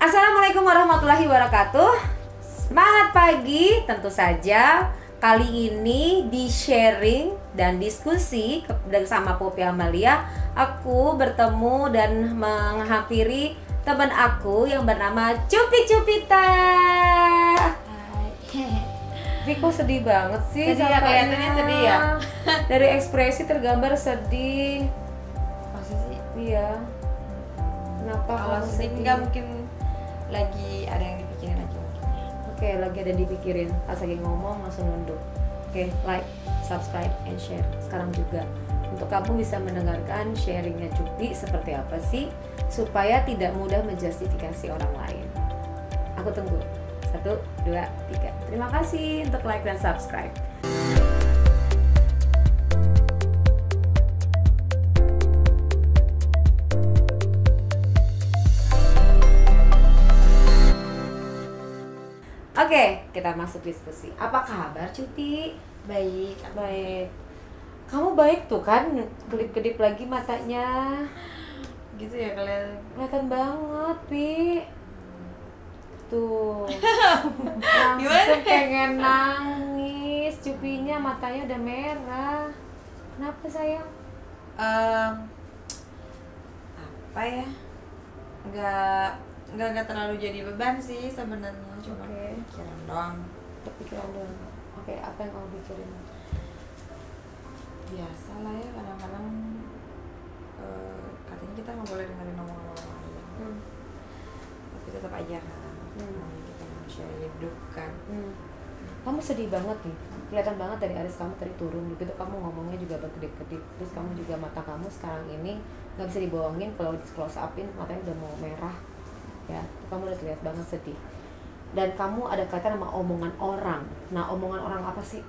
Assalamualaikum warahmatullahi wabarakatuh. Semangat pagi, tentu saja kali ini di sharing dan diskusi bersama Poppy Amalia. Aku bertemu dan menghampiri teman aku yang bernama Cupi Cupita. Viko sedih banget sih. Sedih ya, kelihatannya sedih ya. Dari ekspresi tergambar sedih. Masa sih? Iya. Kenapa Kalau kamu sedih enggak, mungkin lagi ada yang dipikirin aja mungkin. Oke, lagi ada dipikirin. Pas lagi ngomong langsung nunduk. Oke, like, subscribe, and share sekarang juga. Untuk kamu bisa mendengarkan sharingnya Cupi seperti apa sih, supaya tidak mudah menjustifikasi orang lain. Aku tunggu. 1, 2, 3. Terima kasih untuk like dan subscribe. Oke, kita masuk diskusi. Apa kabar, Cuti? Baik. Baik. Kamu baik tuh kan, kedip-kedip lagi matanya. Gitu ya kalian. Kelihatan banget, Pi. Tuh. Gimana? Langsung pengen nangis. Cupinya matanya udah merah. Kenapa, sayang? Apa ya? Nggak terlalu jadi beban sih sebenarnya, cuma Oke. pikiran doang. Kepikiran doang. Oke, apa yang kamu pikirin? Biasa lah ya, kadang-kadang katanya kita nggak boleh dengerin omongan orang lain, tapi tetap aja kan, namanya kita manusia hidup kan. Kamu sedih banget nih, kelihatan banget dari alis kamu tadi turun gitu, kamu ngomongnya juga berkedip-kedip, terus kamu juga mata kamu sekarang ini nggak bisa dibohongin, kalau di close upin matanya udah mau merah, ya, tuh kamu udah terlihat banget sedih, dan kamu ada kaitan sama omongan orang. Nah, omongan orang apa sih?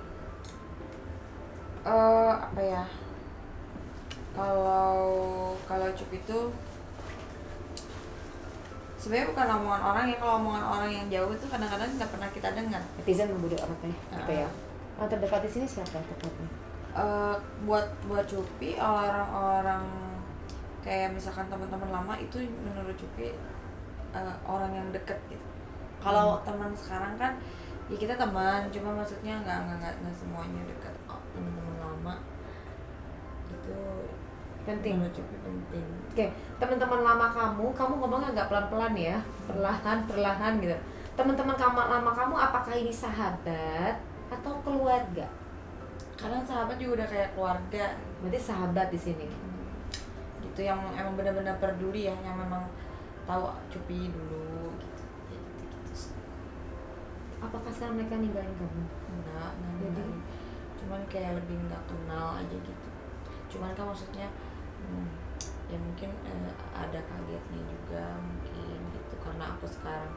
Apa ya? Kalau Cup itu sebenarnya bukan omongan orang ya. Kalau omongan orang yang jauh itu kadang-kadang nggak pernah kita dengar. Netizen membodoh amatnya, gitu ya. Yang terdekat di sini siapa tepatnya? Buat Cupi, orang-orang kayak misalkan teman-teman lama itu menurut Cupi orang yang deket gitu. Kalau teman sekarang kan ya kita teman, cuma maksudnya nggak semuanya dekat. Teman-teman lama itu Penting. menurut Cupi penting. Oke, teman-teman lama kamu ngomongnya agak pelan-pelan ya, perlahan gitu. Teman-teman lama kamu apakah ini sahabat atau keluarga? Kadang sahabat juga udah kayak keluarga. Berarti sahabat di sini. Gitu, yang emang benar-benar peduli ya, yang memang tahu Cupi dulu gitu. Apakah sekarang mereka ninggalin kamu? Enggak Jadi? ninggalin. Cuman kayak lebih nggak kenal aja gitu. Cuman kan maksudnya ya mungkin ada kagetnya juga mungkin gitu, karena aku sekarang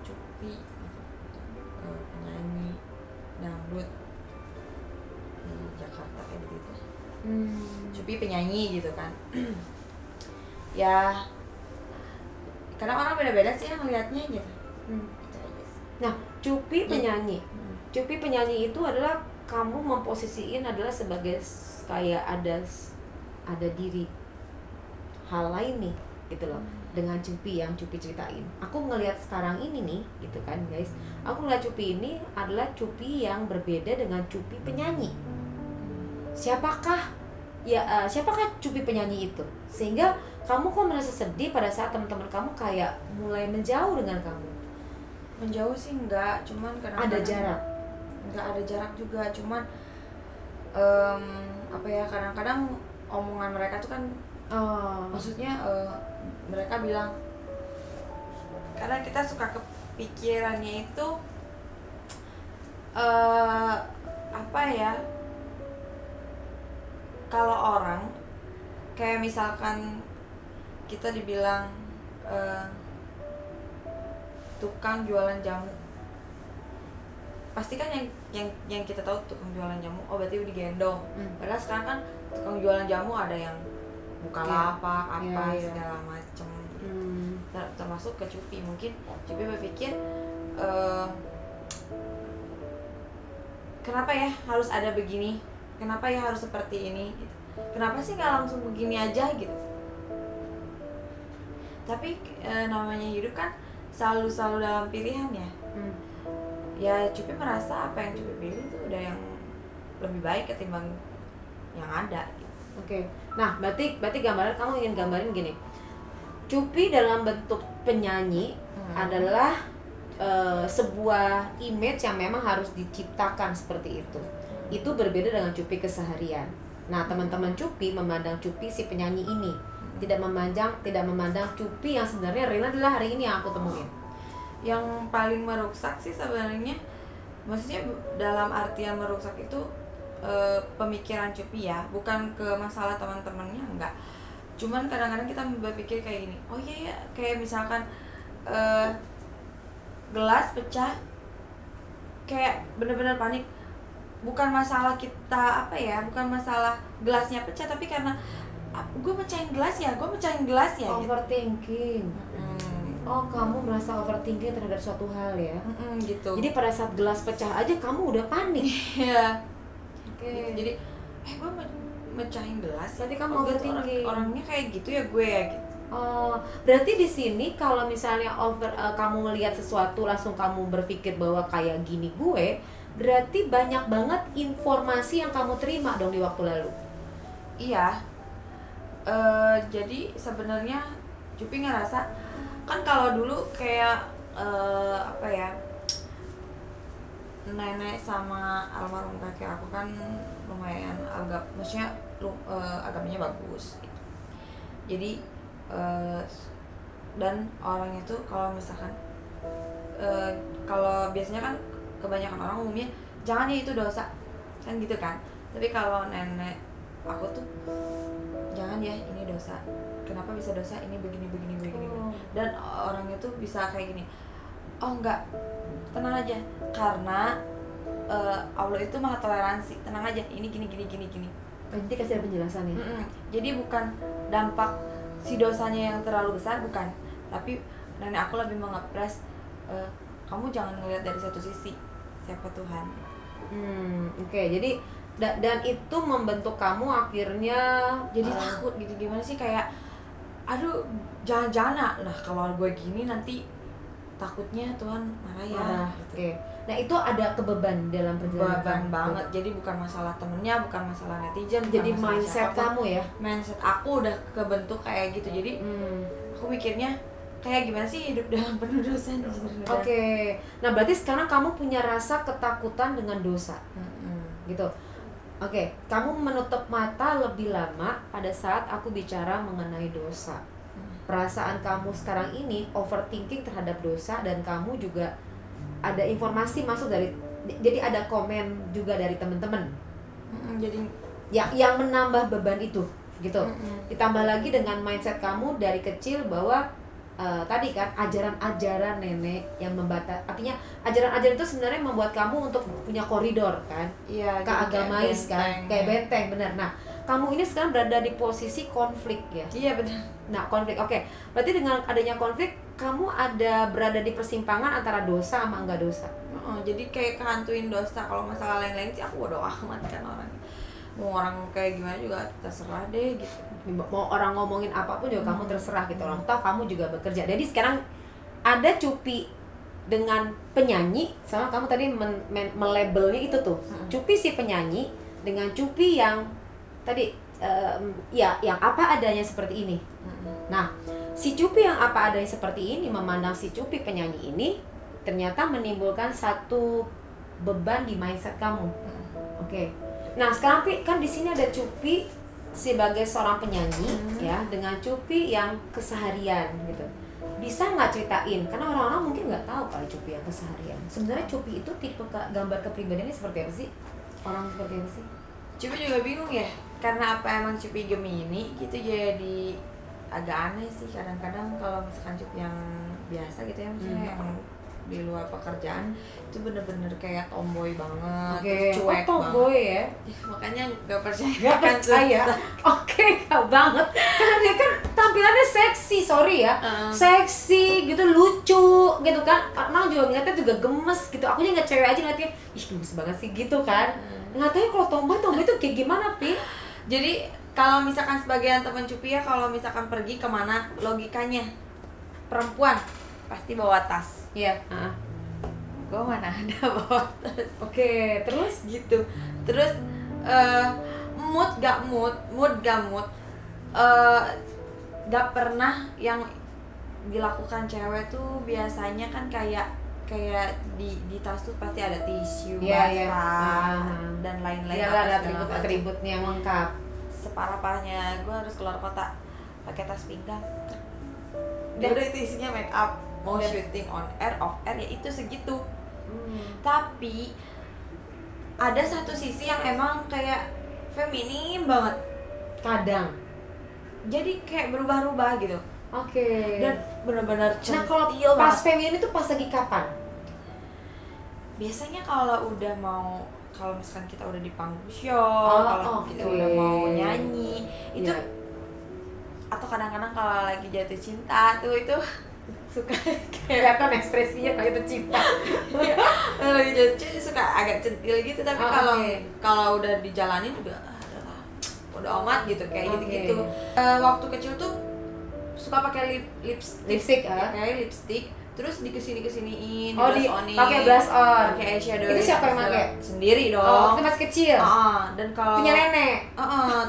Cupi penyanyi dangdut di Jakarta kayak gitu. Cupi penyanyi gitu kan. Ya kadang orang beda-beda sih yang ngeliatnya gitu. Itu aja sih. Nah, Cupi penyanyi. Cupi penyanyi itu adalah kamu memposisiin adalah sebagai kayak ada diri hal lain nih gitu loh, dengan Cupi yang Cupi ceritain. Aku ngelihat sekarang ini nih gitu kan guys, aku ngeliat Cupi ini adalah Cupi yang berbeda dengan Cupi penyanyi. Siapakah Cupi penyanyi itu sehingga kamu kok merasa sedih pada saat teman-teman kamu kayak mulai menjauh dengan kamu? Menjauh sih enggak, cuman Ada kadang-kadang jarak. Enggak ada jarak juga, cuman apa ya, kadang-kadang omongan mereka tuh kan maksudnya mereka bilang, karena kita suka kepikirannya itu apa ya, kalau orang kayak misalkan kita dibilang tukang jualan jamu, pasti kan yang kita tahu tukang jualan jamu, oh berarti digendong. Padahal sekarang kan tukang jualan jamu ada yang buka lapak segala macem. Termasuk ke Cupi. Mungkin Cupi berpikir kenapa ya harus ada begini, kenapa ya harus seperti ini gitu. Kenapa sih nggak langsung begini aja gitu. Tapi namanya hidup kan selalu dalam pilihan ya. Ya Cupi merasa apa yang Cupi pilih itu udah yang lebih baik ketimbang yang ada gitu. Oke. Nah, berarti gambaran kamu ingin gambarin gini. Cupi dalam bentuk penyanyi adalah sebuah image yang memang harus diciptakan seperti itu. Itu berbeda dengan Cupi keseharian. Nah, teman-teman Cupi memandang Cupi si penyanyi ini, tidak memandang Cupi yang sebenarnya real adalah hari ini yang aku temuin. Yang paling merusak sih sebenarnya, maksudnya dalam artian merusak itu pemikiran Cupi ya, bukan ke masalah teman-temannya, enggak. Cuman kadang-kadang kita berpikir kayak gini, oh iya ya, kayak misalkan gelas pecah, kayak bener-bener panik. Bukan masalah kita bukan masalah gelasnya pecah, tapi karena gue mecahin gelas ya Overthinking. Oh, kamu merasa overthinking terhadap suatu hal ya? Gitu. Jadi pada saat gelas pecah aja kamu udah panik. Iya. Oke. Jadi gue mecahin gelas. Berarti kamu overthinking. Orangnya kayak gitu ya gue ya gitu. Oh, berarti di sini kalau misalnya kamu melihat sesuatu langsung kamu berpikir bahwa kayak gini gue, berarti banyak banget informasi yang kamu terima dong di waktu lalu. Iya. Jadi sebenarnya Cupi ngerasa kan kalau dulu kayak nenek sama almarhum kakek aku kan lumayan maksudnya agamanya bagus gitu. Jadi dan orangnya tuh kalau misalkan kalau biasanya kan kebanyakan orang umumnya jangan ya itu dosa kan gitu kan, tapi kalau nenek aku tuh jangan ya ini dosa, kenapa bisa dosa, ini begini. Dan orangnya tuh bisa kayak gini, oh enggak, tenang aja, karena Allah itu maha toleransi, tenang aja, ini gini. Nanti kasih penjelasan ya. Jadi bukan dampak si dosanya yang terlalu besar, bukan, tapi nenek aku lebih mengepres kamu jangan ngelihat dari satu sisi, siapa Tuhan. Oke. Jadi dan itu membentuk kamu akhirnya jadi takut gitu, gimana sih, kayak aduh jangan lah kalau gue gini nanti takutnya Tuhan marah ya. Gitu. Oke. Nah, itu ada kebeban dalam perjalanan. Beban banget. Jadi bukan masalah temennya, bukan masalah netizen, jadi mindset kamu ya. Mindset aku udah kebentuk kayak gitu. Jadi aku mikirnya kayak gimana sih hidup dalam penuh dosa. Oke. Nah, berarti sekarang kamu punya rasa ketakutan dengan dosa. Gitu. Oke, kamu menutup mata lebih lama pada saat aku bicara mengenai dosa. Perasaan kamu sekarang ini overthinking terhadap dosa, dan kamu juga ada informasi masuk jadi ada komen juga dari teman-teman. Jadi yang menambah beban itu, gitu. Ditambah lagi dengan mindset kamu dari kecil bahwa tadi kan ajaran-ajaran nenek yang membatas, artinya ajaran-ajaran itu sebenarnya membuat kamu untuk punya koridor kan, keagamais kan, kayak benteng, benar. Nah, kamu ini sekarang berada di posisi konflik ya. Iya benar. Nah, konflik, oke. Berarti dengan adanya konflik, kamu berada di persimpangan antara dosa sama enggak dosa. Jadi kayak kehantuin dosa. Kalau masalah lain-lain sih aku bodo amat kan, mau orang kayak gimana juga terserah deh gitu. Mau orang ngomongin apapun juga kamu terserah gitu. Orang tahu kamu juga bekerja. Jadi sekarang ada Cupi dengan penyanyi, sama kamu tadi melabelnya itu tuh. Cupi si penyanyi dengan Cupi yang tadi yang apa adanya seperti ini. Nah, si Cupi yang apa adanya seperti ini memandang si Cupi penyanyi ini ternyata menimbulkan satu beban di mindset kamu. Oke. Nah, sekarang kan di sini ada Cupi sebagai seorang penyanyi ya, dengan Cupi yang keseharian gitu. Bisa nggak ceritain? Karena orang-orang mungkin nggak tahu kali Cupi yang keseharian. Sebenarnya Cupi itu tipe gambar kepribadiannya seperti apa sih? Orang seperti apa sih? Cupi juga bingung ya, karena apa emang Cupi Gemini gitu, jadi agak aneh sih kadang-kadang kalau misalkan Cupi yang biasa gitu ya, misalnya yang di luar pekerjaan itu bener-bener kayak tomboy banget, terus cuek tomboy banget. Ya, makanya nggak percaya. Nggak percaya. Oke, banget. Karena dia kan tampilannya seksi, sorry ya, seksi gitu, lucu gitu kan. Orang juga ngeliatnya juga gemes gitu. Aku juga cewek aja ngeliatnya, ih gemes banget sih gitu kan. Nggak tahu kalau tomboy itu kayak gimana, Pi? Jadi kalau misalkan sebagian teman Cupi ya, kalau misalkan pergi kemana, logikanya perempuan pasti bawa tas. Iya. Gue mana ada bawa tas. Oke, terus Gitu. Terus mood gak mood, gak pernah yang dilakukan cewek tuh biasanya kan kayak di tas tuh pasti ada tisu basah dan lain-lain. Iya, ada atributnya yang lengkap. Separah-parahnya gue harus keluar kota pakai tas pinggang. Dia udah itu isinya make up, mau syuting on air, off air, ya itu segitu. Tapi ada satu sisi yang emang kayak feminim banget Kadang. jadi kayak berubah-ubah gitu. Oke. Dan benar-benar Nah, kalau centil pas banget. feminin itu pas lagi kapan? Biasanya kalau misalkan kita udah di panggung show, kalau kita udah mau nyanyi, itu atau kadang-kadang kalau lagi jatuh cinta tuh itu suka Kelihatan ekspresinya kayak itu cinta. lagi jatuh cinta suka agak centil gitu. Tapi kalau udah dijalanin juga adalah udah amat gitu kayak gitu-gitu. Waktu kecil tuh suka pakai lipstick, pakai lipstick, terus dikesiniin, pakai blush on, pakai eyeshadow. Itu siapa yang pakai? Sendiri dong. Itu masih kecil. Dan kalau punya nenek.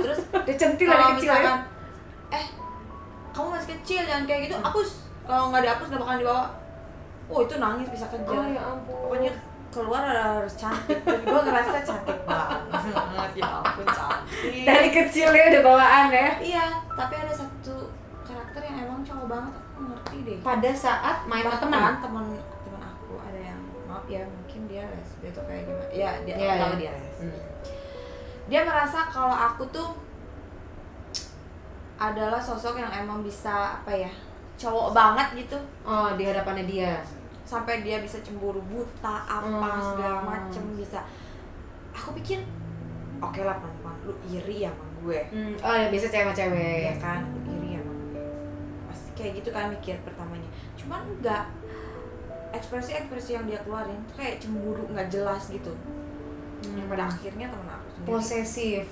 Terus Dia centil ada kecil ya. Kamu masih kecil jangan kayak gitu. Hapus. Kalau nggak dihapus nggak bakalan dibawa. Itu nangis bisa kejar. Ya ampun. Pokoknya keluar harus cantik. Dan gue ngerasa cantik banget. Ya ampun cantik. Dari kecilnya udah bawaan ya. Iya, tapi ada satu karakter yang emang cowok banget, aku ngerti deh. Pada saat main sama teman aku ada yang maaf ya, mungkin dia lesbi atau kayak gimana. Ya, dia dia lesbi. Dia merasa kalau aku tuh adalah sosok yang emang bisa cowok banget gitu. Di hadapannya dia. Sampai dia bisa cemburu buta segala macem bisa. Aku pikir oke lah perempuan, lu iri ya sama gue. Ya biasa cewek-cewek. Ya kan, lu iri sama gue. Pasti kayak gitu kan mikir pertamanya. Cuman enggak. Ekspresi yang dia keluarin tuh kayak cemburu nggak jelas gitu. Yang pada akhirnya teman aku sendiri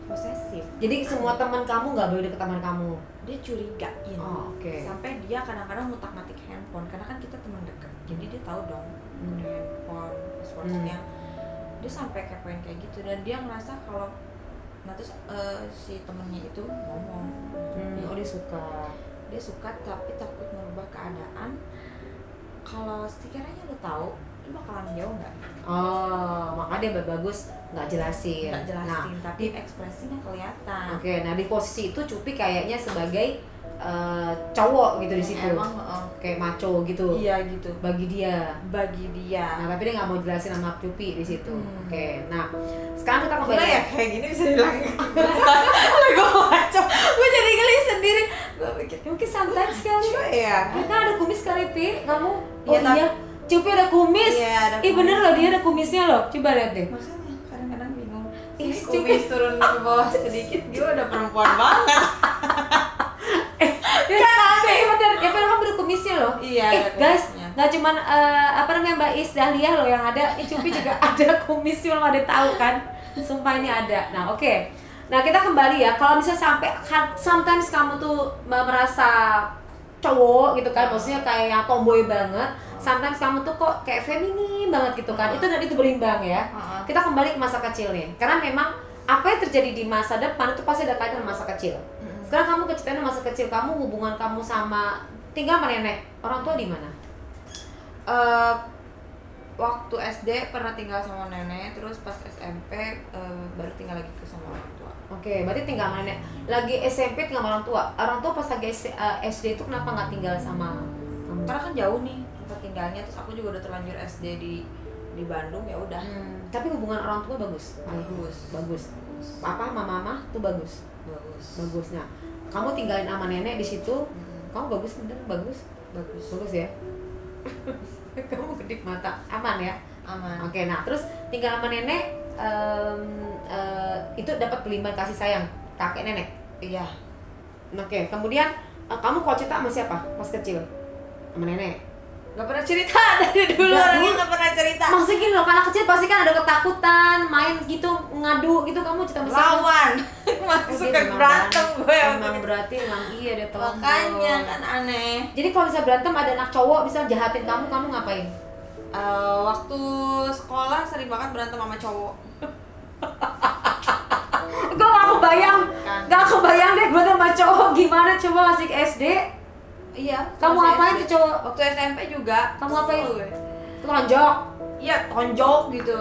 posesif. Jadi semua teman kamu nggak boleh deket teman kamu. Dia curigain. Oke. Sampai dia kadang-kadang ngutak-ngatik handphone karena kan kita teman dekat. Jadi dia tahu dong handphone, passwordnya. Dia sampai kepoin kayak gitu dan dia ngerasa kalau terus si temennya itu ngomong. Dia suka tapi takut merubah keadaan. Kalau sekiranya lo tahu, lu bakalan jauh nggak? Makanya dia bagus nggak jelasin. Tapi ekspresinya kelihatan. Oke, nah di posisi itu Cupi kayaknya sebagai cowok gitu di situ. Emang kayak maco gitu. Iya gitu. Bagi dia. Nah, tapi dia nggak mau jelasin sama Cupi di situ. Oke, nah sekarang kita kembali. Ya kayak gini bisa dilakukan. Gue maco. Gue jadi geli sendiri. Gue pikir mungkin santai sekali. Ya. Kan ada kumis kali Pi, kamu. Iya. Cupi ada kumis. Iya, ada kumis. Bener loh, dia ada kumisnya loh. Coba lihat deh. Makanya kadang-kadang bingung. Cupi Kumis turun ke bawah sedikit, gue udah perempuan banget. Ya kan kamu ada kumisnya loh. Iya, ada guys, kumisnya. nggak cuman Mbak Is Dahlia loh yang ada, Cupi juga ada kumisnya, lo nggak ada tahu kan? Sumpah ini ada. Nah oke. Nah kita kembali ya, kalau misalnya sampai sometimes kamu tuh merasa cowok gitu kan, maksudnya kayak yang tomboy banget. Sometimes kamu tuh kok kayak feminim banget gitu kan. Itu berimbang ya. Kita kembali ke masa kecil nih. Karena memang apa yang terjadi di masa depan itu pasti ada kaitan dengan masa kecil. Sekarang kamu keceritain masa kecil kamu, hubungan kamu sama tinggal sama nenek. Orang tua di mana? Waktu SD pernah tinggal sama nenek, terus pas SMP baru tinggal lagi sama orang tua. Oke, berarti tinggal sama nenek. Lagi SMP tinggal sama orang tua. Orang tua pas lagi SD itu kenapa nggak tinggal sama kamu? Karena kan jauh nih tempat tinggalnya, terus aku juga udah terlanjur SD di Bandung, ya udah. Tapi hubungan orang tua bagus. Papa sama mama tuh bagus. Nah, kamu tinggalin sama nenek di situ. Kamu bagus ya. Kamu kedip mata, aman ya? Aman. Oke, nah terus tinggal sama nenek, itu dapat kelimpahan kasih sayang kakek nenek. Iya. Oke, kemudian kamu kalau cerita sama siapa pas kecil? Sama nenek? Gak pernah cerita dari dulu, orangnya gak pernah cerita. Maksudnya gini loh, anak kecil pasti kan ada ketakutan, main gitu, ngadu gitu, kamu cerita sama siapa? Lawan. suka berantem gue. Emang berarti emang iya deh tomboy. Makanya kan aneh. Jadi kalau bisa berantem ada anak cowok bisa jahatin kamu ngapain? Waktu sekolah sering banget berantem sama cowok. Gue gak kebayang deh gue sama cowok gimana coba masih SD. Iya. Kamu ngapain tuh cowok? Waktu SMP juga. Kamu ngapain? Tonjok. Iya, tonjok gitu.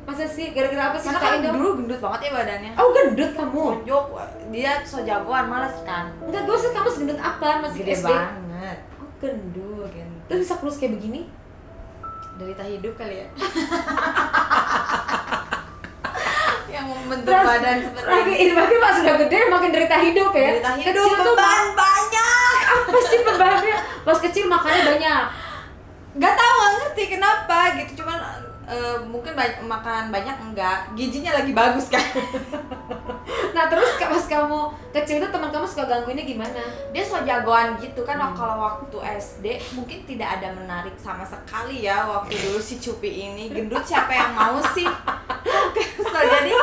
Masa sih? Gara-gara apa sih? Karena kan dulu gendut banget ya badannya. Oh gendut kamu? Tonjok, dia so jagoan, males kan. Enggak, gue sih kamu segendut apa? Masih Gede SD? banget. Oh gendut. Terus bisa kurus kayak begini? Derita hidup kali ya. Yang membentuk badan seperti ini. Berarti pas sudah gede makin derita hidup ya? Derita hidup, kecil beban banyak. Apa sih bebannya? Pas kecil makannya banyak. Gak tau, gak ngerti kenapa gitu, cuman mungkin makan banyak enggak, gizinya lagi bagus kan. Nah terus pas kamu kecil itu teman kamu suka gangguinnya gimana? Dia so jagoan gitu kan. Kalau waktu SD mungkin tidak ada menarik sama sekali ya waktu dulu si Cupi ini. Gendut siapa yang mau sih? So, jadi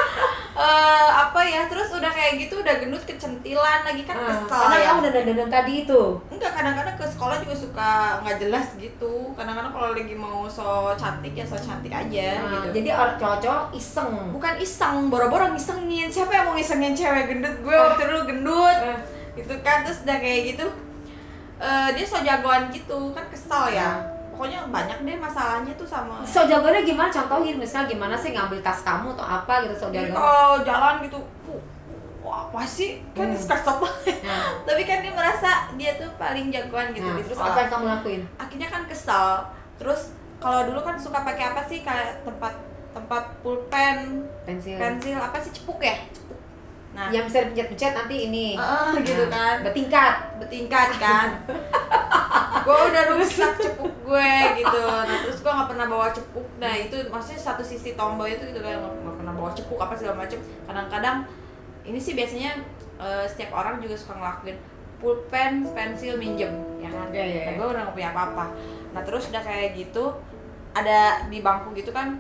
apa ya, terus udah kayak gitu udah gendut kecentilan lagi kan, kesel karena ya. kamu dandan tadi itu. Enggak, kadang-kadang ke sekolah juga suka nggak jelas gitu. Kadang-kadang kalau lagi mau so cantik ya so cantik aja gitu. Jadi orang cowok-cowok iseng. Bukan iseng, boro-boro ngisengin. Siapa yang mau ngisengin cewek gendut? Gue waktu dulu gendut gitu kan. Terus udah kayak gitu dia so jagoan gitu kan, kesel ya. Pokoknya banyak deh masalahnya tuh sama. So jagoannya gimana? Contohin misalnya gimana sih ngambil tas kamu atau apa gitu so jagoan. Kalau jalan gitu wah apa sih kan kesel banget. Tapi kan dia merasa dia tuh paling jagoan gitu. Terus apa yang kamu lakuin? Akhirnya kan kesel. Terus kalau dulu kan suka pakai apa sih, kayak tempat pulpen, pensil apa sih, cepuk ya? Cepuk. Nah, yang bisa dipencet-pencet nanti ini. Gitu kan. Bertingkat kan. Gue udah rusak cepuk gue gitu. Nah, terus gue nggak pernah bawa cepuk. Nah, itu maksudnya satu sisi tomboy itu gitu kan, nggak pernah bawa cepuk apa segala macem. Kadang-kadang ini sih biasanya setiap orang juga suka ngelakuin pulpen, pensil minjem, ya kan? Nah, gue udah nggak punya apa-apa. Nah, terus udah kayak gitu, ada di bangku gitu kan,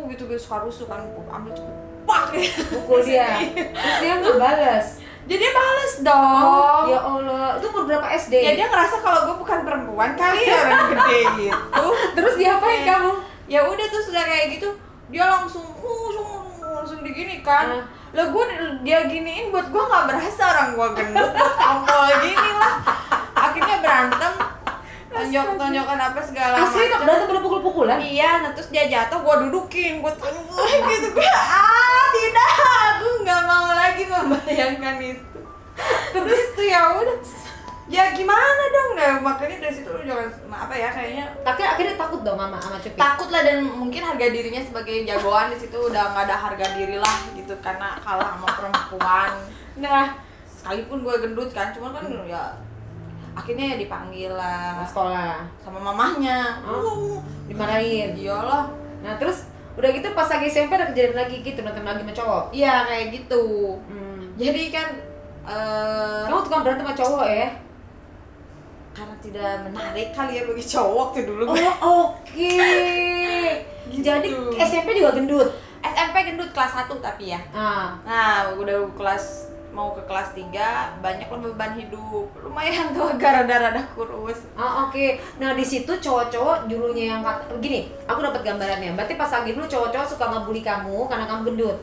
gitu suka rusuh kan, ambil cepuk, pak, pukul dia. Terus dia nggak balas. Jadi dia balas dong. Ya Allah, itu umur berapa SD? Ya dia ngerasa kalau gue bukan perempuan kali ya, orang gede gitu. Terus diapain kamu? Ya udah, terus udah kayak gitu, dia langsung digini kan. Lah gue dia giniin buat gue nggak berasa orang gue gendut, gue tampol gini lah. Akhirnya berantem, tonjok-tonjokan apa segala macam. Asli berantem pada pukul-pukulan? Iya, nah terus dia jatuh, gue dudukin, gue tonjok gitu. Gue tidak, aku nggak mau lagi membayangkan itu. Terus tuh ya udah, ya gimana dong, nah makanya dari situ lu jangan apa ya, kayaknya akhirnya takut dong sama Cupi. Takut lah, dan mungkin harga dirinya sebagai jagoan di situ udah nggak ada harga diri lah gitu, karena kalah sama perempuan. Nah, sekalipun gue gendut kan, cuman kan ya akhirnya ya dipanggil lah sekolah sama mamahnya. Dimarahin. Iyalah. Nah terus udah gitu pas lagi SMP ada kejadian lagi gitu, nonton lagi sama cowok. Iya kayak gitu. Jadi kan kamu tukang berantem sama cowok ya? Karena tidak menarik kali ya bagi cowok tuh dulu. Oke. Gitu. Jadi SMP juga gendut? SMP gendut kelas 1 tapi ya. Nah udah mau ke kelas 3 banyak lah beban hidup, lumayan tuh agak rada-rada kurus. Oke. Nah di situ cowok-cowok dulunya yang gini, aku dapat gambarannya. Berarti pas lagi dulu cowok-cowok suka ngebully kamu karena kamu gendut.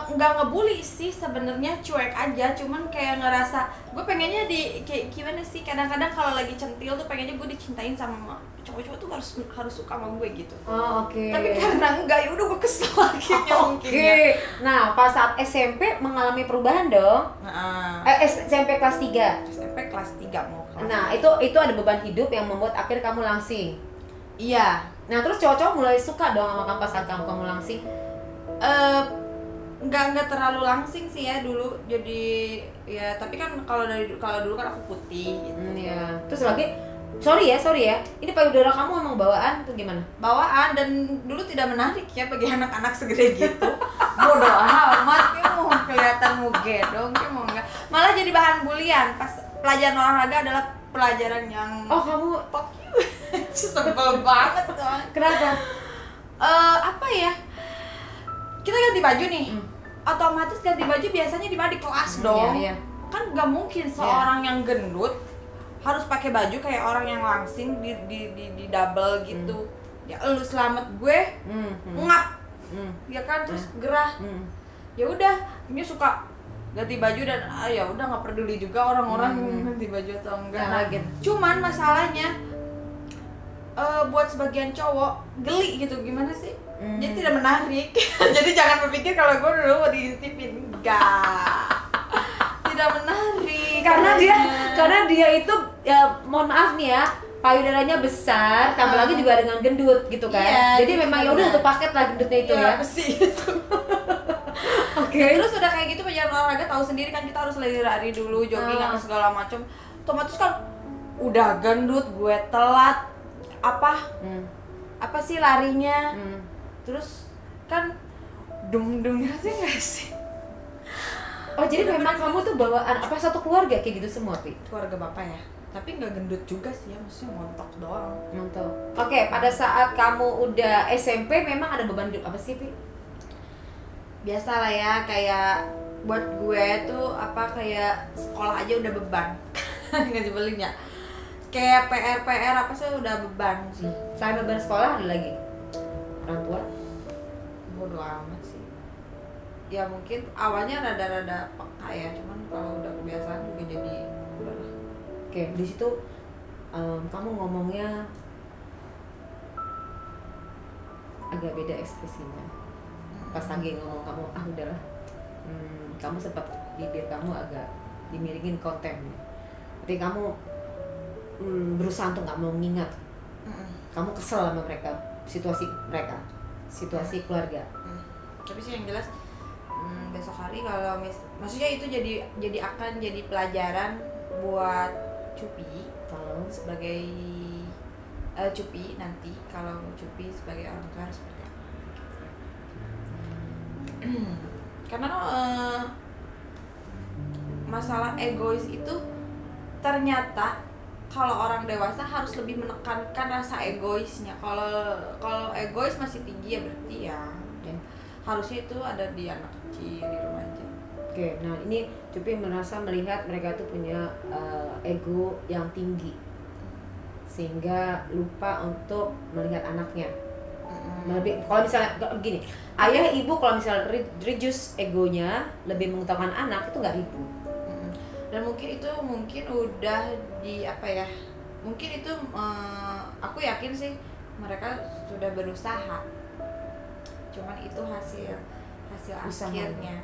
Nggak ngebully sih sebenarnya, cuek aja, cuman kayak ngerasa gue pengennya kayak gimana sih, kadang-kadang kalau lagi centil tuh pengennya gue dicintain sama cowok-cowok tuh harus suka sama gue gitu. Oke. Tapi karena enggak, ya udah gue kesel akhirnya mungkin ya. Nah pas saat SMP mengalami perubahan dong. SMP kelas 3. SMP kelas 3 mau kelas. Nah itu ada beban hidup yang membuat akhirnya kamu langsing. Iya. Nah terus cowok-cowok mulai suka dong sama kamu pas saat kamu langsing. Nggak terlalu langsing sih ya dulu, jadi ya tapi kan kalau dulu kan aku putih gitu. Iya. Terus lagi sorry ya ini payudara kamu emang bawaan tuh gimana? Bawaan, dan dulu tidak menarik ya bagi anak-anak segede gitu. Bodoh amat, ya mau kelihatan gedong, ya mau enggak, malah jadi bahan bulian. Pas pelajaran olahraga adalah pelajaran yang kamu fuck you. Sebel banget dong. Kenapa? Apa ya, kita ganti baju nih. otomatis ganti baju biasanya di mana, di kelas dong. Iya. Kan gak mungkin seorang yang gendut harus pakai baju kayak orang yang langsing di double gitu. Ya lu selamat gue ngap ya kan, terus gerah. Ya udah, ini suka ganti baju dan ya udah nggak peduli juga orang-orang ganti baju atau enggak. Nah, cuman masalahnya buat sebagian cowok geli gitu, gimana sih? Jadi tidak menarik. Jadi jangan berpikir kalau gue dulu mau diintipin, enggak. Tidak menarik. Karena dia itu ya, mohon maaf nih ya, payudaranya besar, tambah lagi juga dengan gendut gitu kan. Iya, jadi memang ya udah satu paket lah gendutnya itu ya. Besi itu. Oke. Terus udah kayak gitu perjalanan olahraga, tahu sendiri kan kita harus lari dulu, jogging apa segala macam. Otomatis kan udah gendut, gue telat apa sih larinya. Terus kan dung-dung sih nggak sih? Oh jadi memang kamu tuh bawaan apa satu keluarga kayak gitu semua, Pi? Keluarga bapak ya, tapi nggak gendut juga sih ya, maksudnya montok doang. Montok. Oke, pada saat kamu udah SMP memang ada beban hidup apa sih, Pi? Biasa lah ya, kayak buat gue tuh kayak sekolah aja udah beban. Nggak dibelin ya, kayak PR apa sih udah beban sih. Selain beban sekolah ada lagi? Orang tua? Bodo amat sih. Ya mungkin awalnya rada-rada peka ya, cuman kalau udah kebiasaan juga jadi udahlah. Oke, di situ kamu ngomongnya agak beda ekspresinya. Pas lagi ngomong kamu udahlah, kamu sempat bibir kamu agak dimiringin konten. Berarti kamu berusaha untuk nggak mau mengingat. Kamu kesel sama mereka, situasi keluarga. Tapi sih yang jelas besok hari kalau maksudnya itu akan jadi pelajaran buat Cupi kalau sebagai Cupi nanti, kalau Cupi sebagai orang tua harus seperti apa. Karena masalah egois itu ternyata kalau orang dewasa harus lebih menekankan rasa egoisnya. Kalau egois masih tinggi ya berarti ya harusnya itu ada di anak kecil, di remaja. Oke, nah ini Cupi merasa melihat mereka tuh punya ego yang tinggi sehingga lupa untuk melihat anaknya. Lebih kalau misalnya gini, ayah ibu kalau misalnya reduce egonya, lebih mengutamakan anak, itu nggak ribut. Dan mungkin udah di mungkin itu aku yakin sih mereka sudah berusaha, cuman itu hasil akhirnya,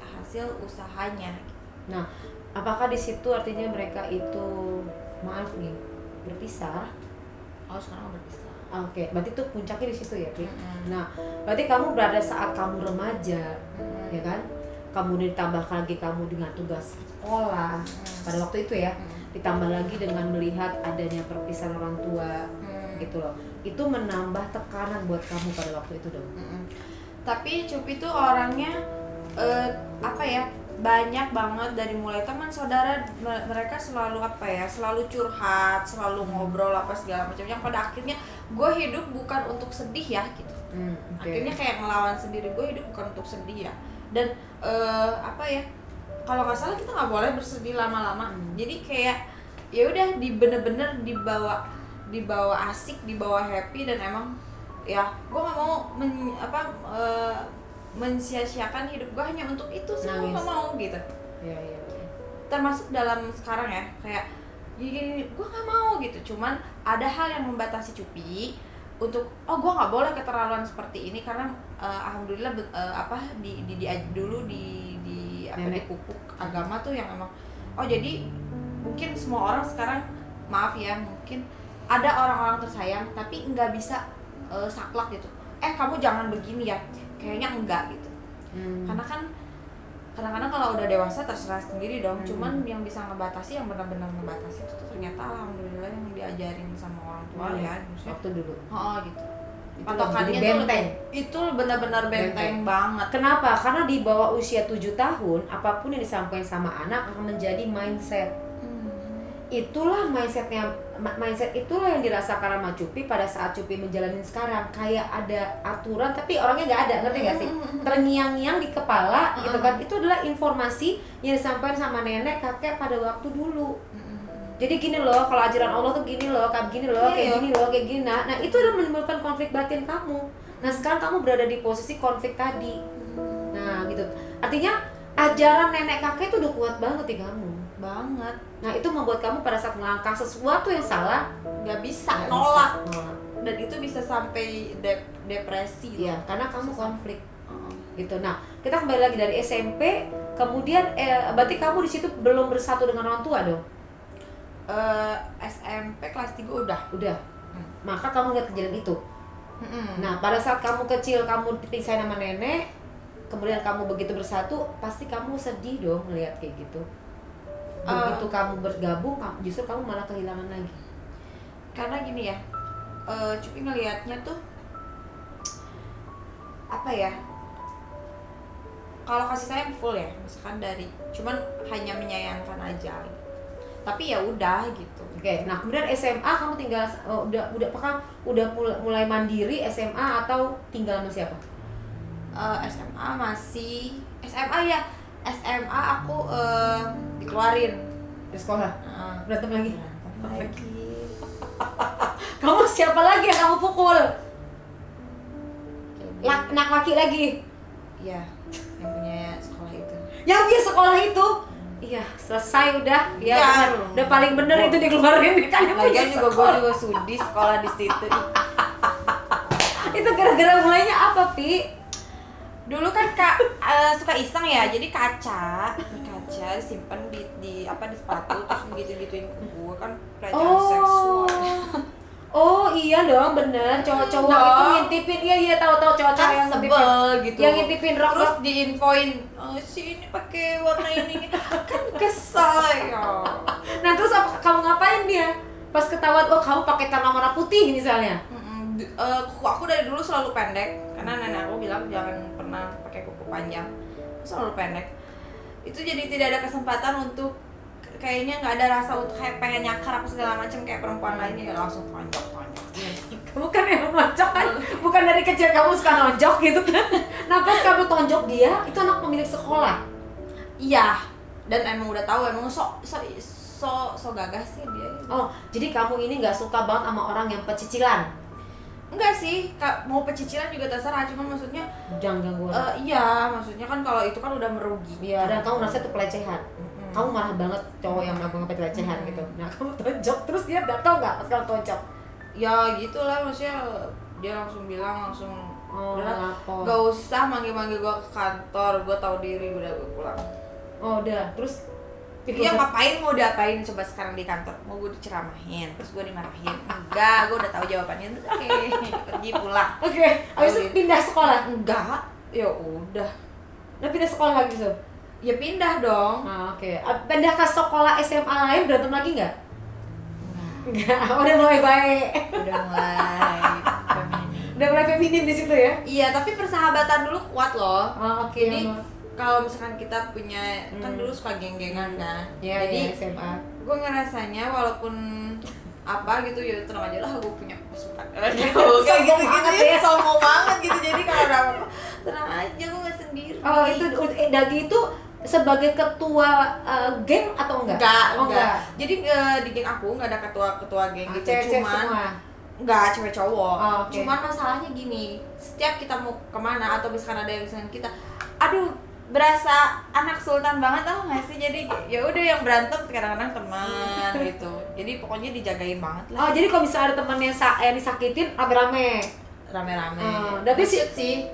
hasil usahanya. Nah, apakah di situ artinya mereka itu maaf nih berpisah? Oh, sekarang udah berpisah. Oke, berarti itu puncaknya di situ ya, Pi. Nah, berarti kamu berada saat kamu remaja, ya kan? Kamu ditambahkan lagi kamu dengan tugas sekolah pada waktu itu ya, ditambah lagi dengan melihat adanya perpisahan orang tua, gitu loh. Itu menambah tekanan buat kamu pada waktu itu dong. Tapi Cupi tuh orangnya banyak banget, dari mulai teman saudara mereka selalu selalu curhat, selalu ngobrol apa segala macam, yang pada akhirnya gue hidup bukan untuk sedih ya gitu. Akhirnya kayak ngelawan sendiri, gue hidup bukan untuk sedih ya. Dan kalau nggak salah kita nggak boleh bersedih lama-lama. Jadi kayak ya udah bener-bener dibawa asik, dibawa happy, dan emang ya gue nggak mau mensia-siakan hidup gue hanya untuk itu sih. Gue nggak mau gitu. Iya. Termasuk dalam sekarang ya, kayak gini, gue nggak mau gitu. Cuman ada hal yang membatasi Cupi untuk gue nggak boleh keterlaluan seperti ini, karena alhamdulillah dulu di pupuk agama tuh yang emang jadi mungkin semua orang sekarang, maaf ya, mungkin ada orang-orang tersayang tapi nggak bisa saklek gitu. Kamu jangan begini ya, kayaknya enggak gitu. Karena kan kadang-kadang kalau udah dewasa terserah sendiri dong. Cuman yang bisa ngebatasi, yang benar-benar ngebatasi itu tuh ternyata alhamdulillah yang diajarin sama orang tua ya, waktu dulu. Gitu. Patokannya itu benar-benar benteng banget. Kenapa? Karena di bawah usia 7 tahun, apapun yang disampaikan sama anak akan menjadi mindset. itulah mindset itulah yang dirasakan sama Cupi pada saat Cupi menjalani sekarang. Kayak ada aturan tapi orangnya nggak ada, ngerti nggak sih? Terngiang-ngiang di kepala gitu kan. Itu adalah informasi yang disampaikan sama nenek kakek pada waktu dulu. Jadi gini loh, kalau ajaran Allah tuh gini loh, kayak gini loh, kayak gini loh, kayak gini. Nah itu adalah menimbulkan konflik batin kamu. Nah sekarang kamu berada di posisi konflik tadi. Nah gitu. Artinya ajaran nenek kakek itu udah kuat banget di kamu. Banget. Nah itu membuat kamu pada saat melangkah sesuatu yang salah Nggak bisa nggak nolak. bisa. Dan itu bisa sampai depresi. Iya, karena kamu konflik. Gitu. Nah kita kembali lagi dari SMP, kemudian berarti kamu di situ belum bersatu dengan orang tua dong? SMP kelas 3 udah. Maka kamu lihat kejadian itu. Nah pada saat kamu kecil kamu dipisahin sama nenek, kemudian kamu begitu bersatu, pasti kamu sedih dong melihat kayak gitu. Begitu kamu bergabung, justru kamu malah kehilangan lagi. Karena gini ya, Cupi ngelihatnya tuh apa ya, kalau kasih sayang full ya, misalkan dari cuman hanya menyayangkan aja, tapi ya udah gitu. Oke, nah kemudian SMA kamu tinggal apakah udah mulai mandiri SMA atau tinggal sama siapa? SMA masih SMA aku dikeluarin Di sekolah? Berantem lagi? lagi. Kamu siapa lagi yang kamu pukul? Anak laki lagi? Iya, yang punya sekolah itu. Yang punya sekolah itu? Iya, selesai udah. Ya, Ya, udah paling bener itu dikeluarin kan yang punya Lagian juga gue sekolah. juga sudi sekolah di situ. Itu gara-gara mulainya apa, Pi? Dulu kan suka iseng ya, jadi kaca simpen di sepatu terus gitu-gituin ke gue kan pelecehan seksual. Oh iya dong, bener. Cowok-cowok Dong. itu ngintipin, iya tahu cowok-cowok Kan yang ngintipin, sebel gitu. yang ngintipin rok Terus diinfoin, si ini pakai warna ini kan kesal ya. Nah terus kamu ngapain dia? Pas ketahuan, oh kamu pakai celana warna putih misalnya. Aku dari dulu selalu pendek karena nenek aku bilang jangan pernah pakai kuku panjang, selalu pendek. Itu jadi tidak ada kesempatan untuk kayaknya nggak ada rasa untuk kayak pengen nyakar apa segala macam kayak perempuan lainnya, ya langsung tonjok. Kamu kan yang nonjok kan, bukan dari kecil kamu suka nonjok gitu kan. Nah pas kamu tonjok dia, itu anak pemilik sekolah. Iya, dan emang udah tahu emang so gagah sih dia. Oh jadi kamu ini nggak suka banget sama orang yang pecicilan? Enggak sih, mau pecicilan juga terserah, cuma maksudnya Jangan ganggu. iya, maksudnya kan kalau itu kan udah merugi. Iya, dan kamu merasa itu pelecehan. Kamu marah banget cowok yang melakukan pelecehan gitu. Nah kamu tonjok, terus dia datang nggak pas kamu tonjok? Ya gitulah, maksudnya dia langsung bilang udah lapor. gak usah manggil-manggil gue ke kantor, gue tahu diri, udah gue pulang. Oh udah, terus Iya, ngapain mau diapain coba sekarang di kantor? Mau gue diceramahin, terus gue dimarahin? Enggak, gue udah tahu jawabannya. Oke, pergi pulang. Oke, habis itu pindah sekolah? Enggak, ya udah. Nah pindah sekolah lagi tuh? Ya pindah dong. Oke. Pindah ke sekolah SMA lain berantem lagi nggak? Enggak, udah mulai baik. Udah mulai feminim. Udah mulai feminim di situ ya? Iya, tapi persahabatan dulu kuat loh. Oke. Jadi kalau misalkan kita punya kan dulu suka geng-gengan kan. Iya, Jadi SMA. gue ngerasanya walaupun apa gitu ya tenang aja lah gue punya pasukan. Kayak Sombong gitu banget ya, ya. sombong banget gitu. Jadi kalau ada apa-apa tenang aja gue gak sendiri. Oh itu Dagi itu sebagai ketua geng atau enggak? Enggak. Jadi di geng aku nggak ada ketua geng gitu. Cewek-cewek Cuman semua. enggak, cewek cowok. Okay. Cuman masalahnya gini, setiap kita mau kemana atau misalkan ada yang dengan kita, aduh berasa anak sultan banget tau nggak sih? Jadi ya udah yang berantem kadang-kadang teman gitu. Jadi pokoknya dijagain banget lah. Oh jadi kalau misalnya ada teman yang disakitin rame-rame. Tapi sih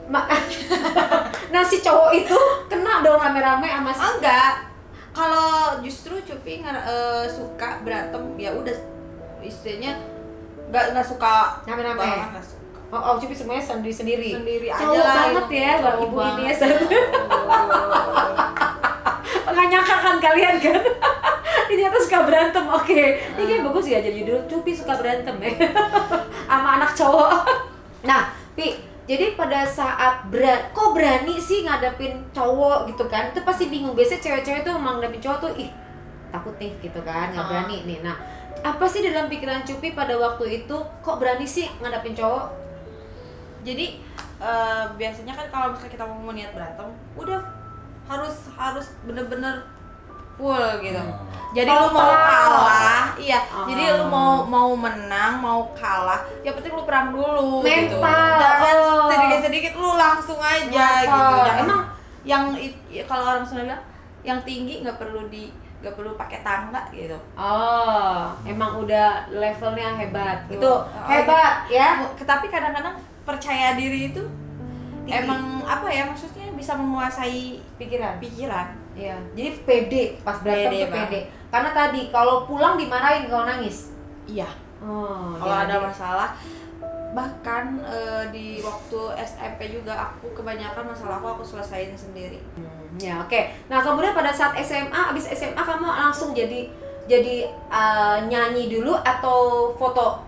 nah si cowok itu kena dong rame-rame sama si enggak. Kalau justru Cupi suka berantem ya udah istilahnya nggak suka rame-rame. banget, nggak suka. Oh, Cupi semuanya sendiri aja cowok lah banget ya bang ibu ini ya Oh. nggak nyangka kan kalian kan ini ternyata suka berantem. Oke. Ini kayak bagus ya jadi judul Cupi suka berantem ya sama anak cowok. Nah Pi, jadi pada saat kok berani sih ngadepin cowok gitu kan, itu pasti bingung. Biasanya cewek-cewek tuh emang ngadepin cowok tuh takut nih gitu kan, nggak Ah. berani nih. Nah, apa sih dalam pikiran Cupi pada waktu itu kok berani sih ngadapin cowok? Jadi biasanya kan kalau misalnya kita mau niat berantem, udah harus bener-bener full gitu. Jadi lu mau kalah, iya. Jadi lu mau menang, mau kalah, ya penting lu perang dulu gitu. Mental. Jangan sedikit-sedikit lu langsung aja Mental. gitu. Jangan Emang yang kalau orang Sunda bilang yang tinggi nggak perlu pakai tangga gitu. Oh, emang udah levelnya hebat. Betul. Itu hebat ya. Tapi kadang-kadang percaya diri itu Tinggi. emang apa ya, maksudnya bisa menguasai Pikiran. pikiran. Iya. Jadi pede pas berantem Pede, tuh Bang. pede. Karena tadi kalau pulang dimarahin kalau nangis. Iya. Oh, Kalau jadi- ada masalah, bahkan di waktu SMP juga aku kebanyakan masalah aku selesaiin sendiri. Ya oke. Nah kemudian pada saat SMA, abis SMA kamu langsung jadi nyanyi dulu atau foto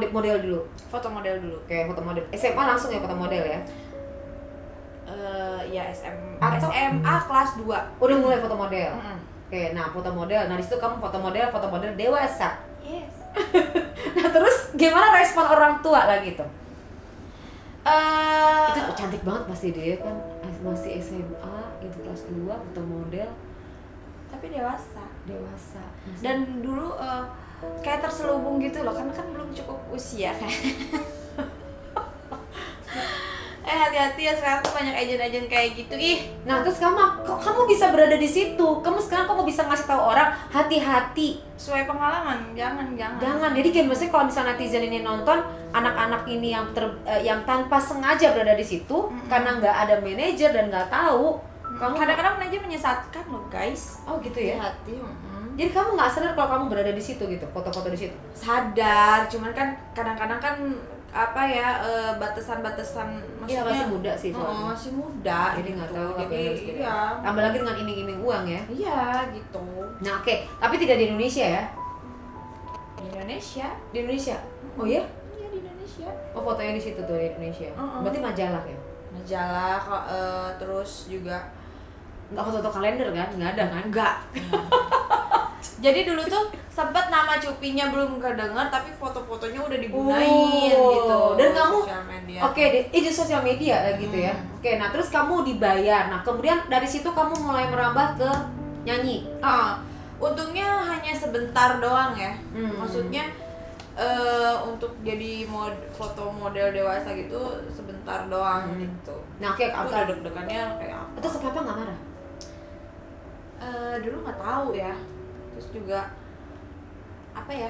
model dulu? Foto model dulu. Oke, foto model. SMA langsung ya foto model ya? Ya Atau- SMA kelas 2. Udah mulai foto model. Mm-mm. Oke, nah foto model. Nah di situ kamu foto model dewasa. Yes. Nah terus gimana respon orang tua lagi tuh? Eh, Itu cantik banget pasti dia kan masih SMA, itu kelas 2 foto model tapi dewasa. dewasa. Dan dulu kayak terselubung gitu loh, karena kan belum cukup usia kan. Hati-hati ya, sekarang tuh banyak agen-agen kayak gitu. Ih, Nah terus kamu bisa berada di situ. Kamu bisa ngasih tahu orang hati-hati. sesuai pengalaman, jangan. Jangan. Jadi kayak misalnya kalau misalnya netizen ini nonton anak-anak ini yang tanpa sengaja berada di situ karena nggak ada manajer dan nggak tahu. Kamu Kadang-kadang aja menyesatkan loh guys. Oh gitu ya. Hati. Jadi kamu nggak sadar kalau kamu berada di situ gitu, foto-foto di situ. Sadar, cuman kan kadang-kadang kan apa ya, batasan-batasan, Iya maksudnya masih muda sih soalnya. masih muda Jadi nggak gitu. tahu apa Jadi yang harus kita. iya. Tambah lagi dengan iming-iming uang ya. Iya gitu. Nah oke, tapi tidak di Indonesia ya? Di Indonesia. Di Indonesia. Oh iya? Iya, di Indonesia. Oh fotonya di situ tuh di Indonesia. Berarti majalah ya? Majalah terus juga Nggak foto-foto kalender kan? Nggak ada kan? enggak. Jadi dulu tuh sempet nama Cupinya belum kedenger, tapi foto-fotonya udah digunain Oh, gitu. dan di kamu sosial media. Oke, di sosial media lah gitu ya. Oke, nah terus kamu dibayar. Nah kemudian dari situ kamu mulai merambah ke nyanyi. Untungnya hanya sebentar doang ya. Hmm. Maksudnya untuk jadi foto model dewasa gitu sebentar doang gitu. Nah oke, Aku apa? udah deg-degannya kayak apa? Terus papa nggak marah? Dulu nggak tahu ya. Terus juga apa ya?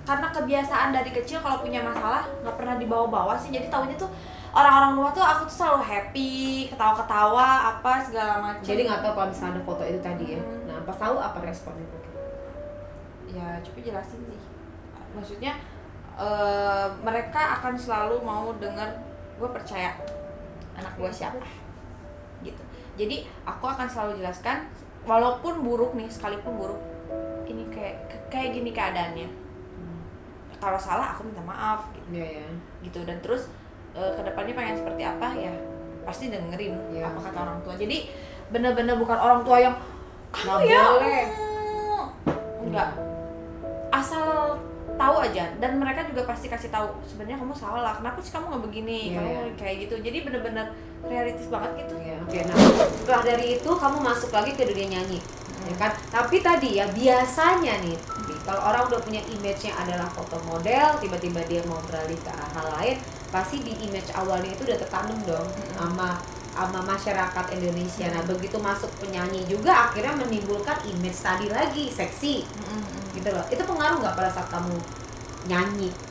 Karena kebiasaan dari kecil kalau punya masalah nggak pernah dibawa-bawa sih. Jadi taunya tuh orang-orang luar tuh aku tuh selalu happy, ketawa-ketawa, apa segala macam. Jadi nggak tahu kalau misalnya ada foto itu tadi ya. Nah pas tahu apa responnya? Ya Cupi jelasin sih. Maksudnya mereka akan selalu mau dengar gue percaya anak gue siapa gitu. Jadi aku akan selalu jelaskan walaupun buruk nih, sekalipun buruk, ini kayak gini keadaannya. Kalau salah aku minta maaf gitu. Iya ya. Gitu. Dan terus kedepannya pengen seperti apa ya pasti dengerin apa kata orang tua. Jadi bener-bener bukan orang tua yang kamu ya enggak, asal tahu aja, dan mereka juga pasti kasih tahu sebenarnya kamu salah, kenapa sih kamu nggak begini, kamu kayak gitu. Jadi bener-bener realistis banget gitu. Oke, nah setelah dari itu kamu masuk lagi ke dunia nyanyi, ya kan? Tapi tadi ya biasanya nih, kalau orang udah punya image-nya adalah foto model, tiba-tiba dia mau beralih ke hal lain, pasti di image awalnya itu udah tertanam dong sama masyarakat Indonesia. Nah begitu masuk penyanyi juga akhirnya menimbulkan image tadi lagi seksi, gitu loh. Itu pengaruh nggak pada saat kamu nyanyi